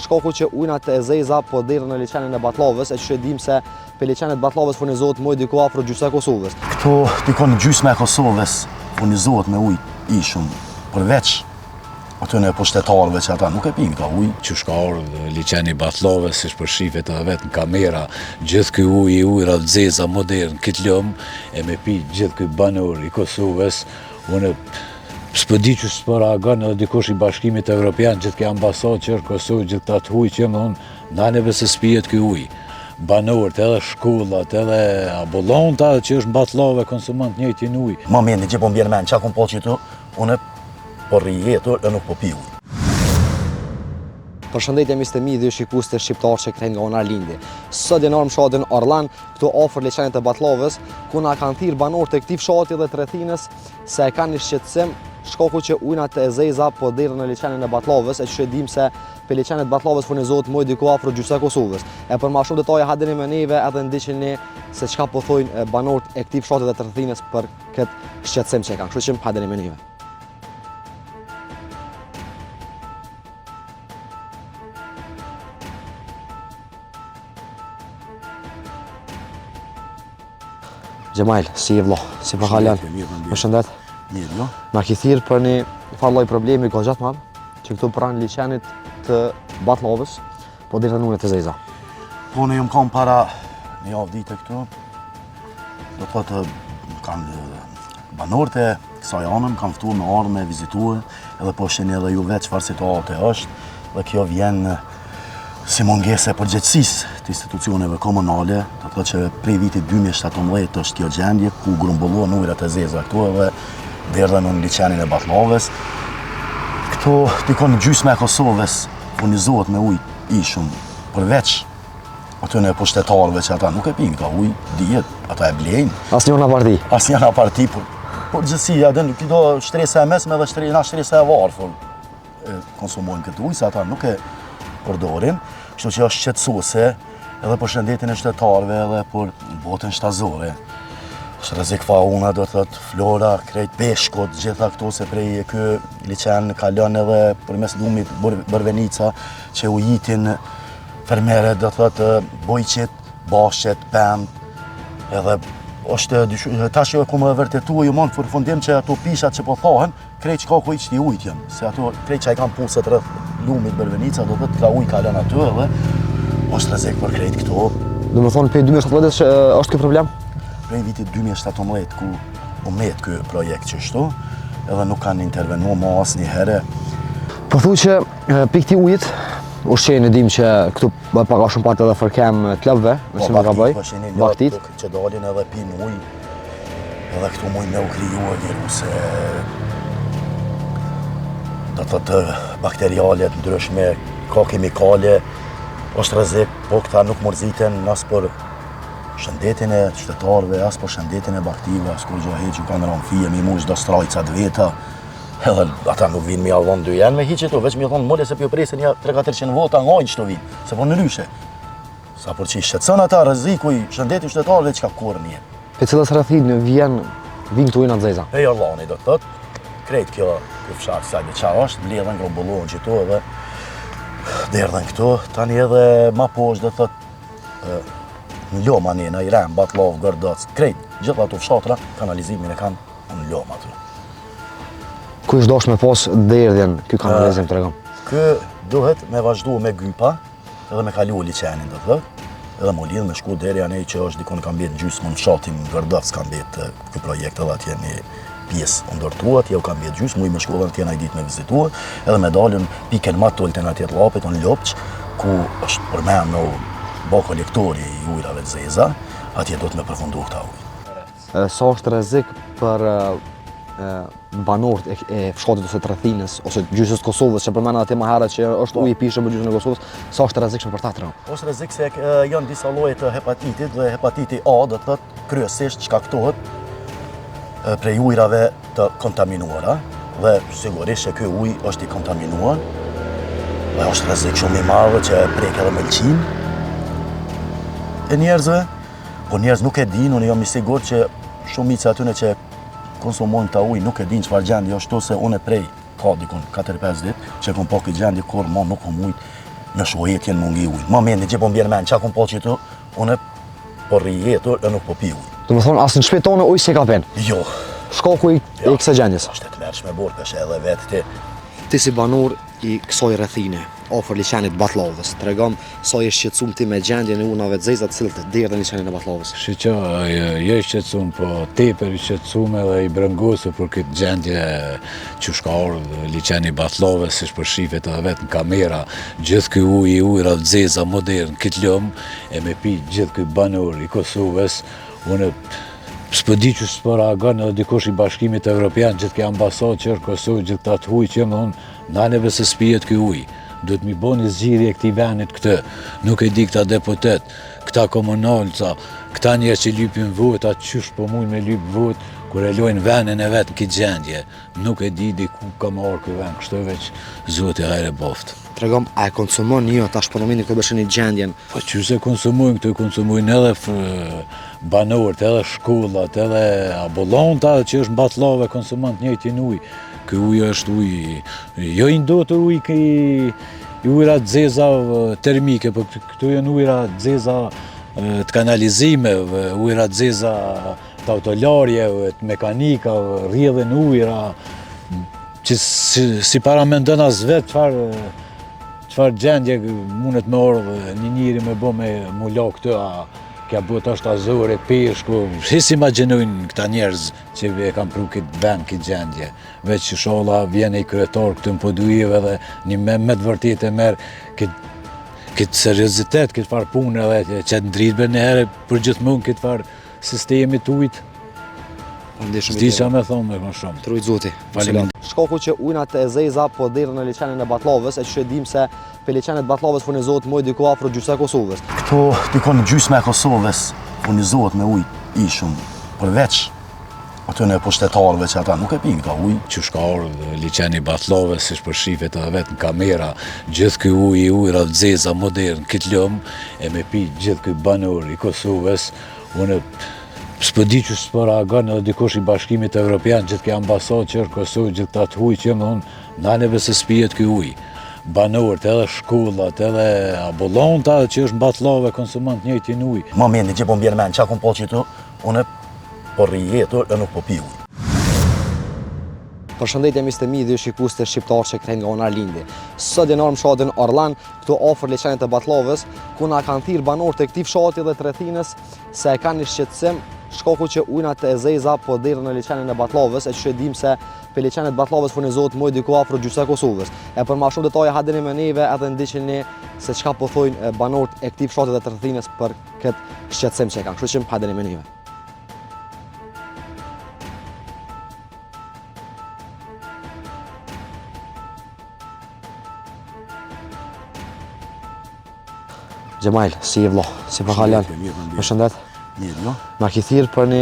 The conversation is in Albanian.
shkaku që ujnat e zeza po derën në liçenin e Batlllavës, e që e dim se për liçenet Batlllavës furnizohet me ujë diku afër gjysmës e Kosovës. Këto dikon gjysma e Kosovës furnizohet me ujë i shumë, përveç atyne pushtetarëve që ata nuk e pinë këta ujë. Që shka ardhë liçeni Batlllavës, si shpërshifet edhe vetë në kamera, gjithë këj ujra të zeza modern, këtë lëmë, e me pi gjithë këj banor i Kosovës, unë s'po di që s'po reagon edhe dikush i Bashkimit Evropian, gjithë këj ambasadë që është Kosovë, gjithë këta të ujë që më thonë, naleve se s'pijet këj ujë. Banorët, edhe shkollat, edhe ambulanta që është në Batlllavë konsumant njëjtin ujë. Ma mendi që po m'bjen men, qa kun po që tu, unë po rrijetur e nuk po pi ujë. Përshëndetje mistemi dhe shikues të shqiptarë që kthejnë nga ona Lindi. Sot jena në fshatin Orlan, këtu afër liçenit të Batlllavës, ku na kanë thirrë banorët e këtij fshati dhe të rrethinës se e kanë një shqetësim shkaku që ujnat e zeza po derën në liçenin e Batlllavës, e që e dim se për liçenet Batlllavës furnizohet me ujë diku afër gjysmës e Kosovës. E për më shumë detaje hadeni me neve edhe ndiqeni se çka po thojnë banorët e këtij fshati dhe të rrethinës për këtë shqetësim që kanë. Kështu që hadeni me neve. Gjemal, si e vlo, si për halen? Përshëndet. Mirë, jo? Na ki thirë për një falloj problemi ka gjatë madhë, që këtu pranë liçenit të Batlllavës, po derën ujnat e zeza. Po ne jam kam para një javë dite këtu, do të thotë kanë banorët e kësaj anëm, kam ftuar me ardhë me vizitue, edhe po sheni edhe ju vetë çfarë situate është, dhe kjo vjen si mungese përgjegjësisë të institucioneve komunale, do të thotë që prej vitit 2017 është kjo gjendje ku grumbullohen ujrat e zeza këtu edhe derdhen në liçenin e Batlllavës. Këto dikon gjysma e Kosovës furnizohet me ujë i shumë, përveç atyne pushtetarëve që ata nuk e pinë këta ujë, dihet, ata e blejnë. Asnjë në parti. Asnjë në parti, por gjithësia, këto shtresa e mesme dhe shtresa e varfër konsumojnë këtë ujë, se ata nuk e përdorin, kështu që është shqetësuese edhe për shëndetin e qytetarëve edhe për botën shtazore. Është rrezik fauna, do të thotë flora, krejt peshkut, gjitha këto se prej ky liçen kalon edhe përmes lumit bërvenica që u jitin fermerët, do të thotë bojqit, bashqet, pemt, edhe është tash jo e ku më vërtetuar ju mon përfundim që ato pishat që po thohen, krejt çka ku i ujit janë, se ato krejt që ai kanë puset rreth lumit bërvenica, do të thotë ka ujë kalon aty edhe është rrezik për krejt këto. Do të thonë për 2017 është ky problem? Prej vitit 2017 ku u met ky projekt që shtu, edhe nuk kanë intervenuar më asnjëherë. Po thuaj që pikë këtij ujit, ushqeni dim që këtu paka shumë part edhe fërkem klubëve, nëse më gaboj, baktit që dalin edhe pinë ujë, edhe këtu mujnë me u krijuar viruse, do të thotë bakteriale të ndryshme, ka kimikale, është rrezik, po këta nuk mërziten as për shëndetin e qytetarëve, as për shëndetin e baktive, as kur gjë heq ju kanë rënë fije, mi mush do strajcat veta, edhe ata nuk vinë mi avon dy janë me hiqet u, veç mi thonë mole se pjo presin ja 3-400 vota ngajnë që të vinë, se po në lyshe. Sa për që i shqetësën ata rreziku i shëndetit qytetarëve që ka kurë një. Për cilës rrethin vinë këtu ujnat zeza? E Orlani do të thotë, krejt kjo fshat sa dhe qa është, mbledhen grumbullohen qëtu edhe derdhen këtu, tani edhe ma poshtë do të thotë në Loma njëna, i Rem, Batlllavë, Gërdac, krejt, gjitha ato fshatra, kanalizimin e kanë në Loma aty. Ku është dosh me pas derdhjen ky kanalizim tregom? Ky duhet me vazhdu me gypa, edhe me kalu liçenin do të thotë, edhe më lidh me shku deri anej që është dikon ka mbet gjysmën fshatin Gërdac ka mbet ky projekt edhe atje një pjesë ndërtuar, atje u ka mbet gjysmë, muj me shkollën atje ai ditë me vizituar, edhe me dalën pikën më të ultën atje të Llapit, në Lopç, ku është përmendur bo kolektori i ujrave të zeza, atje do të me përfundu këta ujë. Sa është rrezik për banorët e fshatit ose të rrethinës ose gjysmës Kosovës, që përmenda atje më herët që është ujë i pishëm për gjysmën e Kosovës, sa është rrezikshëm për ta tregom? Është rrezik se janë disa lloje të hepatitit dhe hepatiti A do të thotë kryesisht shkaktohet prej ujrave të kontaminuara dhe sigurisht që ky ujë është i kontaminuar dhe është rrezik shumë i madh që prek edhe mëlçin e njerëzve, po njerëz nuk e dinë, unë jam i sigurt që shumica atyre që konsumojnë ta ujë nuk e dinë çfarë gjendje është, ose unë prej ka dikun 4-5 ditë që kom pa këtë gjendje kur më nuk kom ujë në shohetjen mungi ujë. Momenti që po mbjen mend çka kom po që tu, unë po rrijetur e nuk po pi ujë. Do të thonë asë në shtëpi tonë ujë si ka pen. Jo. Shkaku i kësaj gjendjes. Është të mërshme burë peshe edhe vetë ti. Ti si banor i kësaj rrethine, afër liçenit Batlllavës, tregom sa je shqetësuar ti me gjendjen e unave të zeza të cilët derdhen në liçenin e Batlllavës. Shqeqa, je i shqetësuar, po tepër i shqetësuar edhe i brengosur për këtë gjendje që shka ardhur liçeni i Batlllavës, siç po shihet edhe vetë në kamera, gjithë ky ujra të zeza modern, këtë lëm e me pi gjithë ky banor i Kosovës, unë s'po di që s'po reagon edhe dikush i Bashkimit Evropian, gjithë ke ambasadë që është Kosovë, gjithë ta të huj që më thonë, naleve se s'pijet ky ujë. Duhet mi bo një zgjidhje këtij venit këtë. Nuk e di këta deputet, këta komunalca, këta njerëz që lypin vot, atë qysh po mujnë me lyp vot, kur e lojnë venin e vetë në këtë gjendje. Nuk e di ku ka marrë ky vend, kështu veç Zoti hajre boft. Tregom, a e konsumon një tash për momentin kur bësheni gjendjen? Po që se konsumojnë këtu, konsumojnë edhe banorët, edhe shkollat, edhe ambulanta që është në Batllave konsumon të njëjtin ujë. Ky ujë është ujë, jo i ndotur ujë i ujra të zeza termike, po këtu janë ujra të zeza të kanalizimeve, ujra të zeza të autolarjeve, të mekanikave, rrjedhin ujra, që si para mendon as vetë çfarë gjendje mundet me ardhë një njëri me bo me mulla këtë, kja bot është azore, peshku, his imagjinojnë këta njerëz që e kam pru këtë vend, këtë gjendje. Veç që sholla vjene i kryetar këtë në podujive dhe një me të vërtet e merë këtë seriozitet, këtë farë punë edhe që të ndritbe në herë për gjithmonë këtë farë sistemi të ujtë. S'di qa me thonë me kënë shumë. Trujt Zoti. Faleminderit. Shkaku që ujnat e zeza po derdhen në liçenin e Batlllavës, e që dim se për liçenet Batlllavës furnizohet më diku afër gjysmë e Kosovës. Këto dikon gjysmë e Kosovës furnizohet me ujë i shumë, përveç atyne pushtetarëve që ata nuk e pin këta ujë. Që shka ardhë liçeni i Batlllavës, siç po shihet edhe vetë në kamera, gjithë ky ujra të zeza modern, këtë lëm e me pi gjithë ky banor i Kosovës, unë s'po di që s'po reagon edhe dikush i Bashkimit Evropian, gjithë ke ambasadë që është Kosovë, gjithë ta të huj që më thonë, naleve se s'pijet ky ujë. Banorët, edhe shkollat, edhe ambulanta që është në Batllave konsumon të njëjtin ujë. Momenti që po mbjen mend çka kom po që tu, unë po rrijetur e nuk po pi ujë. Përshëndetje mi të mi dhe shikues të shqiptarë që kthehen nga ona Lindi. Sot jena në fshatin Orlan, këtu afër liçenit të Batlllavës, ku na kanë thirrë banorët e këtij fshati dhe të rrethinës se e kanë një shqetësim shkaku që ujnat e zeza po derdhen në liçenin e Batlllavës, e që dim se për liçenet e Batlllavës furnizohet më diku afër gjysmë e Kosovës. E për më shumë detaje hajeni me neve edhe ndiqeni se çka po thojnë banorët e këtij fshati dhe të rrethinës për këtë shqetësim që kanë. Kështu që hajeni me neve. Gjemail, si je vlo, si për halen? Më shëndet? Mirë, jo? Na ki thirrë për një